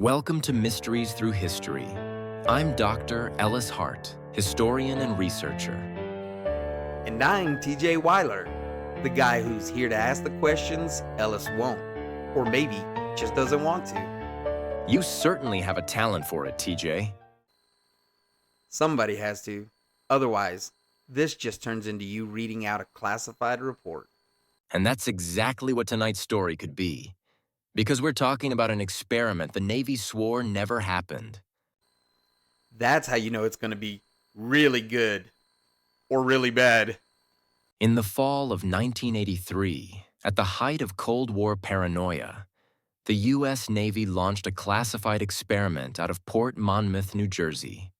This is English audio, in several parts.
Welcome to Mysteries Through History. I'm Dr. Ellis Hart, historian and researcher. And I'm TJ Weiler, the guy who's here to ask the questions Ellis won't, or maybe just doesn't want to. You certainly have a talent for it, TJ. Somebody has to. Otherwise, this just turns into you reading out a classified report. And that's exactly what tonight's story could be. Because we're talking about an experiment the Navy swore never happened. That's how you know it's going to be really good or really bad. In the fall of 1983, at the height of Cold War paranoia, the U.S. Navy launched a classified experiment out of Port Monmouth, New Jersey.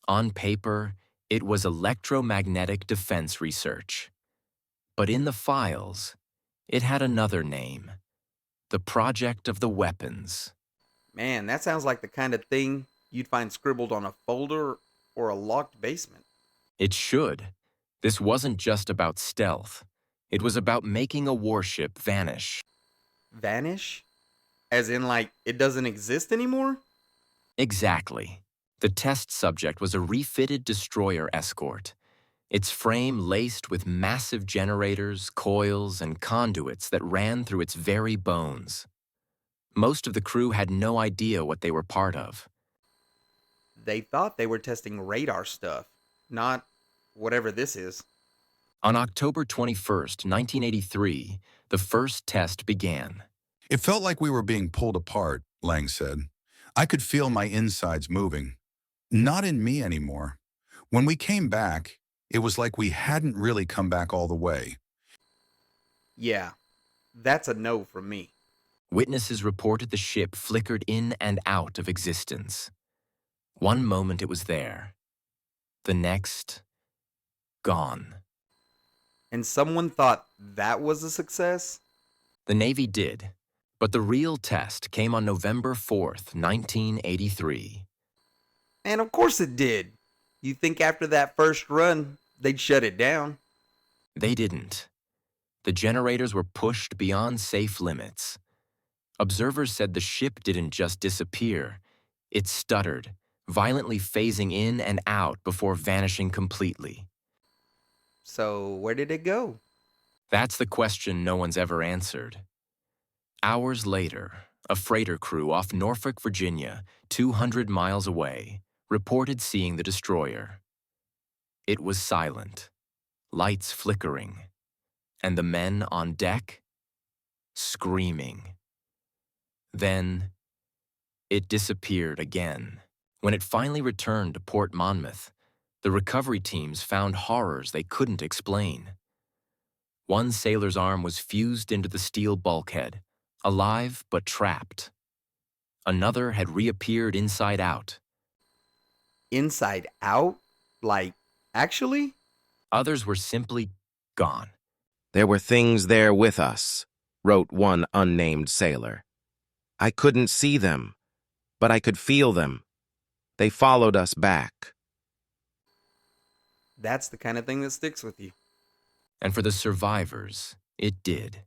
On paper, it was electromagnetic defense research. But in the files, it had another name: the Project of the Weapons. Man, that sounds like the kind of thing you'd find scribbled on a folder or a locked basement. It should. This wasn't just about stealth. It was about making a warship vanish. Vanish? As in, like, it doesn't exist anymore? Exactly. The test subject was a refitted destroyer escort, its frame laced with massive generators, coils, and conduits that ran through its very bones. Most of the crew had no idea what they were part of. They thought they were testing radar stuff, not whatever this is. On October 21st, 1983, the first test began. It felt like we were being pulled apart, Lang said. I could feel my insides moving. Not in me anymore. When we came back, it was like we hadn't really come back all the way. Yeah, that's a no from me. Witnesses reported the ship flickered in and out of existence. One moment it was there. The next, gone. And someone thought that was a success? The Navy did, but the real test came on November 4th, 1983. And of course it did. You think after that first run, they'd shut it down? They didn't. The generators were pushed beyond safe limits. Observers said the ship didn't just disappear. It stuttered, violently phasing in and out before vanishing completely. So where did it go? That's the question no one's ever answered. Hours later, a freighter crew off Norfolk, Virginia, 200 miles away, reported seeing the destroyer. It was silent, lights flickering, and the men on deck screaming. Then, it disappeared again. When it finally returned to Port Monmouth, the recovery teams found horrors they couldn't explain. One sailor's arm was fused into the steel bulkhead, alive but trapped. Another had reappeared inside out. Inside out? Like, actually? Others were simply gone. "There were things there with us," wrote one unnamed sailor. "I couldn't see them, but I could feel them. They followed us back." That's the kind of thing that sticks with you. And for the survivors, it did.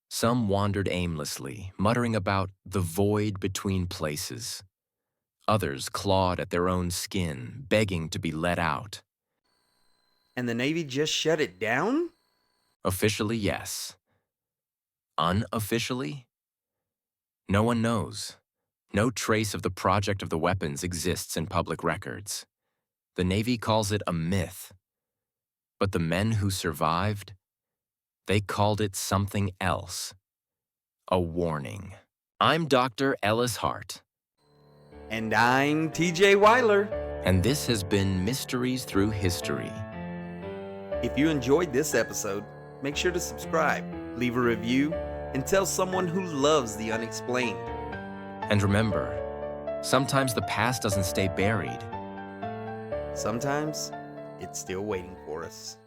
Some wandered aimlessly, muttering about the void between places. Others clawed at their own skin, begging to be let out. And the Navy just shut it down? Officially, yes. Unofficially? No one knows. No trace of the Project of the Weapons exists in public records. The Navy calls it a myth. But the men who survived, they called it something else. A warning. I'm Dr. Ellis Hart. And I'm TJ Weiler. And this has been Mysteries Through History. If you enjoyed this episode, make sure to subscribe, leave a review, and tell someone who loves the unexplained. And remember, sometimes the past doesn't stay buried. Sometimes it's still waiting for us.